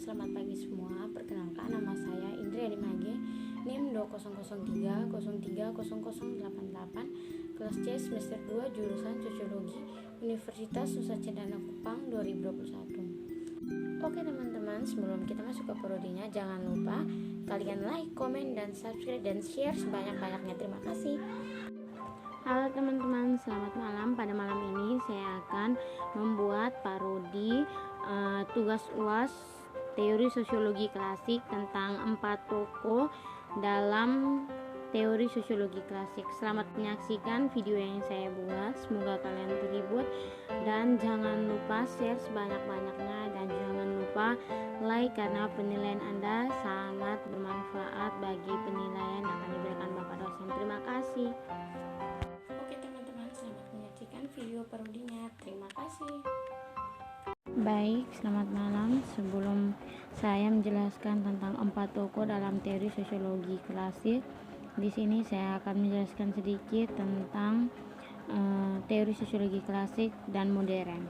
selamat pagi semua. Perkenalkan, nama saya Indri Adimage, NIM 2003030088, kelas C semester 2, jurusan Sosiologi, Universitas Nusa Cendana Kupang 2021. Oke teman-teman, sebelum kita masuk ke prodinya, jangan lupa kalian like, komen, dan subscribe dan share sebanyak-banyaknya. Terima kasih. Halo teman-teman, selamat malam. Pada malam ini saya akan membuat parodi tugas UAS teori sosiologi klasik tentang 4 tokoh dalam teori sosiologi klasik. Selamat menyaksikan video yang saya buat. Semoga kalian terhibur dan jangan lupa share sebanyak-banyaknya dan jangan lupa like karena penilaian Anda sangat bermanfaat bagi penilaian yang akan diberikan Bapak dosen. Terima kasih. Video parodinya. Terima kasih. Baik, selamat malam. Sebelum saya menjelaskan tentang 4 tokoh dalam teori sosiologi klasik, di sini saya akan menjelaskan sedikit tentang teori sosiologi klasik dan modern.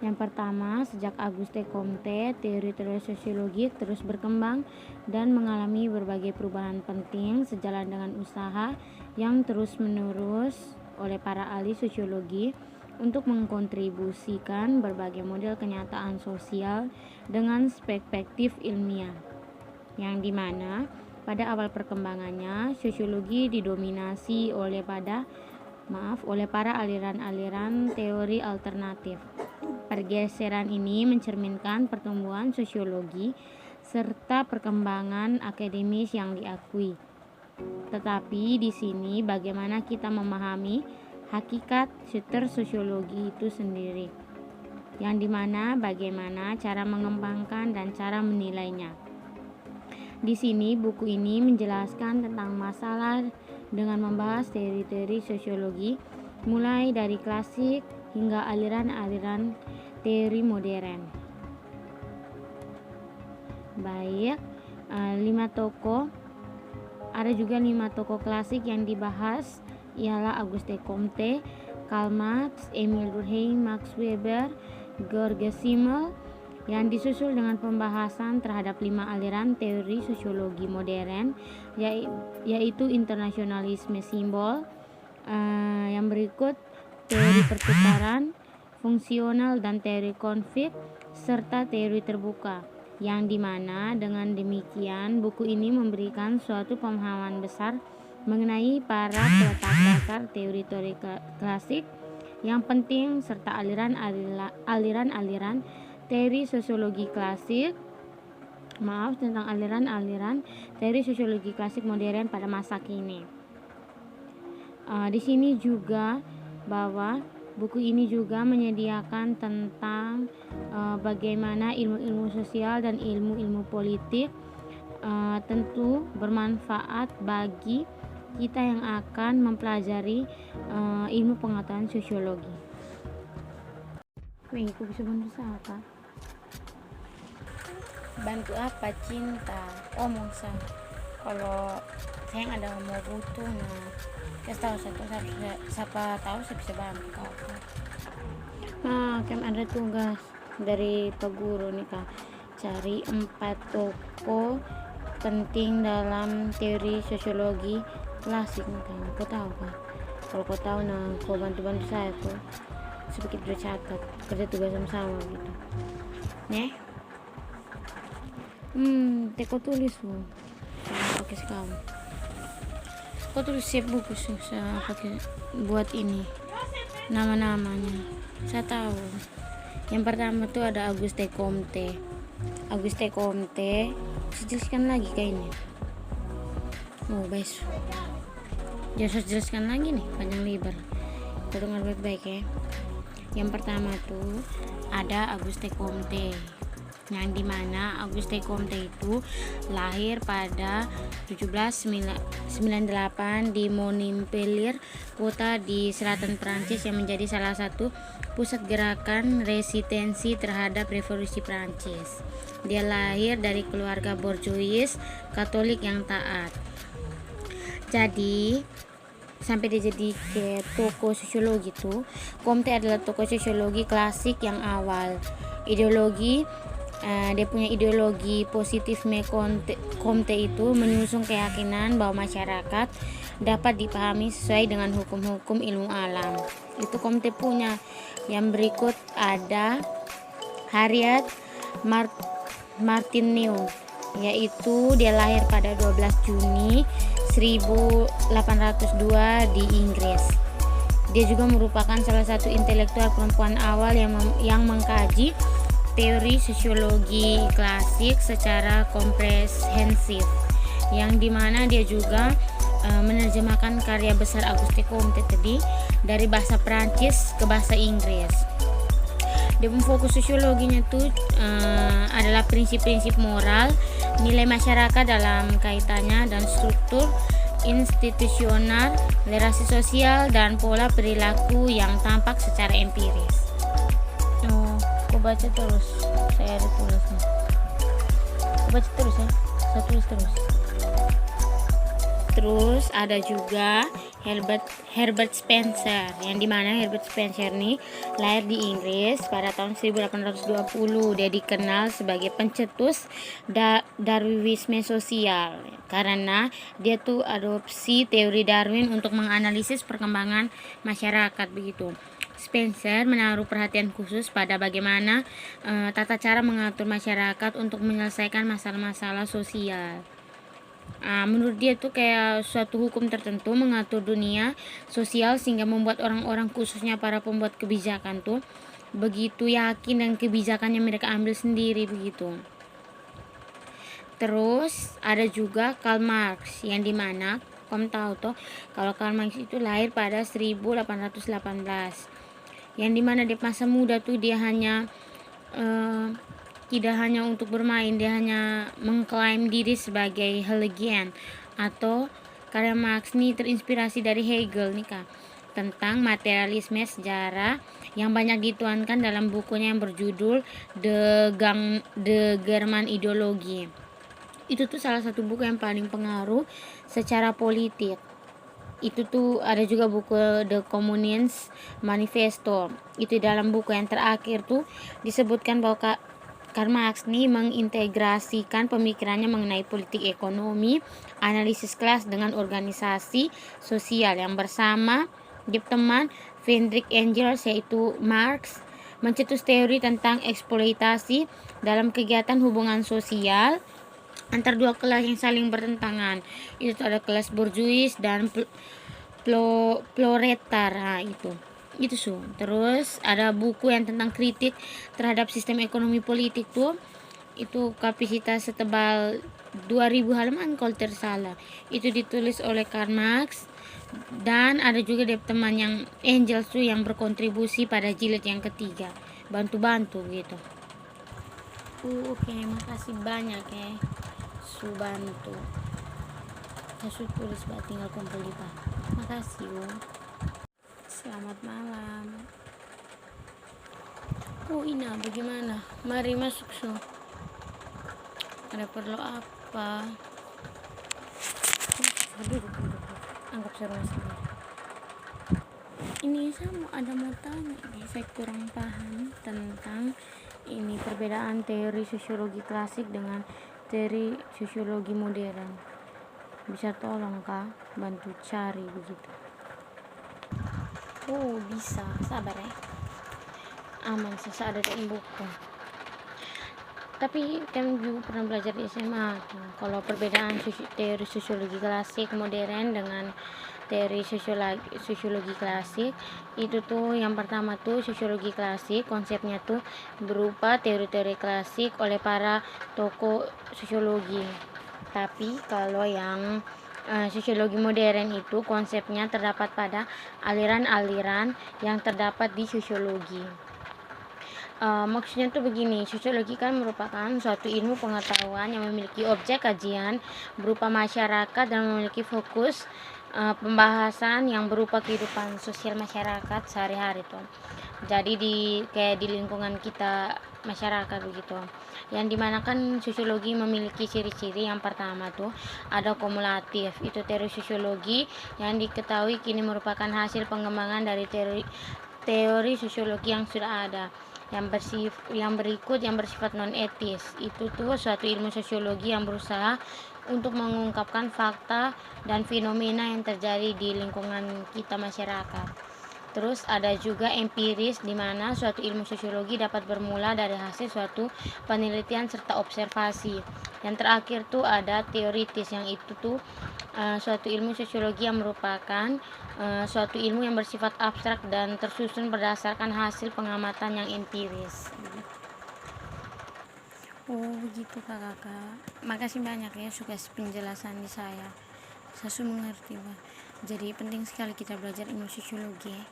Yang pertama, sejak Auguste Comte, teori sosiologi terus berkembang dan mengalami berbagai perubahan penting sejalan dengan usaha yang terus-menerus oleh para ahli sosiologi untuk mengkontribusikan berbagai model kenyataan sosial dengan perspektif ilmiah, yang dimana pada awal perkembangannya sosiologi didominasi oleh para aliran-aliran teori alternatif. Pergeseran ini mencerminkan pertumbuhan sosiologi serta perkembangan akademis yang diakui. Tetapi di sini bagaimana kita memahami hakikat sosiologi itu sendiri, yang dimana bagaimana cara mengembangkan dan cara menilainya. Di sini buku ini menjelaskan tentang masalah dengan membahas teori-teori sosiologi mulai dari klasik hingga aliran-aliran teori modern. Baik, 5 tokoh. Ada juga 5 tokoh klasik yang dibahas, ialah Auguste Comte, Karl Marx, Emil Durkheim, Max Weber, George Simmel, yang disusul dengan pembahasan terhadap 5 aliran teori sosiologi modern, yaitu internasionalisme simbol, yang berikut teori pertukaran, fungsional dan teori konflik, serta teori terbuka. Yang dimana dengan demikian buku ini memberikan suatu pemahaman besar mengenai para peletak dasar teori-teori klasik yang penting serta aliran-aliran teori sosiologi klasik tentang aliran-aliran teori sosiologi klasik modern pada masa kini. Di sini juga bahwa buku ini juga menyediakan tentang bagaimana ilmu-ilmu sosial dan ilmu-ilmu politik tentu bermanfaat bagi kita yang akan mempelajari ilmu pengetahuan sosiologi. Aku bisa bantu apa? Bantu apa? Cinta. Oh, Musa. Kalau saya ada mau butuh, kasih tahu siapa tahu saya bisa bantu kau. Kan ada tugas dari Pak Guru nih Kak, cari 4 tokoh penting dalam teori sosiologi klasik nih Kak. Kau tahu Kak? Kalau kau tahu kau bantu saya tuh sedikit bercatat kerja tugas sama-sama gitu. Teko tulis tuh. Pakai sekarang. Kau tulis siap buku saya pakai buat ini nama-namanya. Saya tahu. Yang pertama tuh ada Auguste Comte. Auguste Comte, jelaskan lagi kayaknya. Oh, guys. Jangan jelaskan lagi nih, panjang lebar. Kau dengar baik-baik ya. Yang pertama tuh ada Auguste Comte, yang dimana Auguste Comte itu lahir pada 1798 di Montpellier, kota di selatan Prancis yang menjadi salah satu pusat gerakan resistensi terhadap revolusi Prancis. Dia lahir dari keluarga borjuis Katolik yang taat. Jadi sampai dia jadi ke tokoh sosiologi tuh, Comte adalah tokoh sosiologi klasik yang awal. Ideologi Dia punya ideologi positifme Comte itu menyusung keyakinan bahwa masyarakat dapat dipahami sesuai dengan hukum-hukum ilmu alam. Itu Comte punya. Yang berikut ada Harriet Martineau, yaitu dia lahir pada 12 Juni 1802 di Inggris. Dia juga merupakan salah satu intelektual perempuan awal yang mengkaji teori sosiologi klasik secara komprehensif, yang dimana dia juga menerjemahkan karya besar Auguste Comte tadi dari bahasa Prancis ke bahasa Inggris. Dia fokus sosiologinya tuh adalah prinsip-prinsip moral, nilai masyarakat dalam kaitannya dan struktur institusional, relasi sosial, dan pola perilaku yang tampak secara empiris. Baca terus, saya ada tulisnya. Baca terus ya, saya tulis terus. Terus ada juga Herbert Spencer, yang dimana Herbert Spencer nih lahir di Inggris pada tahun 1820. Dia dikenal sebagai pencetus Darwinisme sosial karena dia tuh adopsi teori Darwin untuk menganalisis perkembangan masyarakat begitu. Spencer menaruh perhatian khusus pada bagaimana tata cara mengatur masyarakat untuk menyelesaikan masalah-masalah sosial. Menurut dia tuh kayak suatu hukum tertentu mengatur dunia sosial sehingga membuat orang-orang, khususnya para pembuat kebijakan tuh begitu yakin dengan kebijakan yang mereka ambil sendiri begitu. Terus ada juga Karl Marx, yang dimana kamu tahu tuh kalau Karl Marx itu lahir pada 1818, yang dimana di masa muda tuh dia hanya tidak hanya untuk bermain, dia hanya mengklaim diri sebagai Hegelian, atau karya Marx ini terinspirasi dari Hegel nih Kak, tentang materialisme sejarah yang banyak dituangkan dalam bukunya yang berjudul The German Ideology. Itu tuh salah satu buku yang paling pengaruh secara politik. Itu tuh ada juga buku The Communist Manifesto. Itu dalam buku yang terakhir tuh disebutkan bahwa Karl Marx nih mengintegrasikan pemikirannya mengenai politik ekonomi, analisis kelas dengan organisasi sosial yang bersama teman Friedrich Engels, yaitu Marx mencetus teori tentang eksploitasi dalam kegiatan hubungan sosial antar dua kelas yang saling bertentangan. Itu ada kelas borjuis dan proletar. Itu terus ada buku yang tentang kritik terhadap sistem ekonomi politik tuh, itu kapasitas setebal 2000 halaman kalau tersalah. Itu ditulis oleh Karl Marx, dan ada juga teman yang Engels tuh yang berkontribusi pada jilid yang ketiga, bantu-bantu gitu. Oke, makasih banyak ya Subantu. Saya tulis tinggal kumpul di Pak. Makasih. Selamat malam. Ina bagaimana? Mari masuk Ada perlu apa? Duduk. Anggap seru sendiri. Ini sama ada mau tanya. Saya kurang paham tentang ini perbedaan teori sosiologi klasik dengan teori sosiologi modern. Bisa tolong Kak bantu cari begitu? Bisa, sabar ya. Aman ada di buku. Tapi kan juga pernah belajar di SMA kalau perbedaan teori sosiologi klasik modern dengan teori sosiologi klasik itu tuh, yang pertama tuh sosiologi klasik konsepnya tuh berupa teori-teori klasik oleh para tokoh sosiologi. Tapi kalau yang sosiologi modern itu konsepnya terdapat pada aliran-aliran yang terdapat di sosiologi. Maksudnya tuh begini, sosiologi kan merupakan suatu ilmu pengetahuan yang memiliki objek kajian berupa masyarakat dan memiliki fokus pembahasan yang berupa kehidupan sosial masyarakat sehari-hari tuh. Jadi kayak di lingkungan kita masyarakat begitu. Yang dimana kan sosiologi memiliki ciri-ciri. Yang pertama tuh ada kumulatif. Itu teori sosiologi yang diketahui kini merupakan hasil pengembangan dari teori sosiologi yang sudah ada. yang berikut yang bersifat non etis. Itu tuh suatu ilmu sosiologi yang berusaha untuk mengungkapkan fakta dan fenomena yang terjadi di lingkungan kita masyarakat. Terus ada juga empiris, di mana suatu ilmu sosiologi dapat bermula dari hasil suatu penelitian serta observasi. Yang terakhir tuh ada teoritis, yang itu tuh suatu ilmu sosiologi yang merupakan suatu ilmu yang bersifat abstrak dan tersusun berdasarkan hasil pengamatan yang empiris. Oh begitu kakak. Makasih banyak ya suka penjelasan di saya. Saya mengerti Pak. Jadi penting sekali kita belajar ilmu sosiologi ya.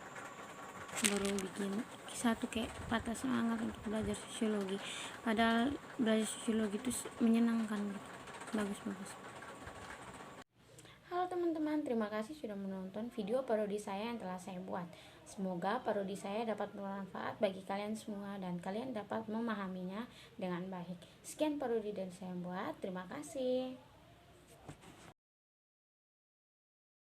Baru bikin satu kayak patah semangat untuk belajar sosiologi, padahal belajar sosiologi itu menyenangkan gitu. Bagus. Halo teman-teman, terima kasih sudah menonton video parodi saya yang telah saya buat. Semoga parodi saya dapat bermanfaat bagi kalian semua dan kalian dapat memahaminya dengan baik. Sekian parodi dari saya buat, terima kasih.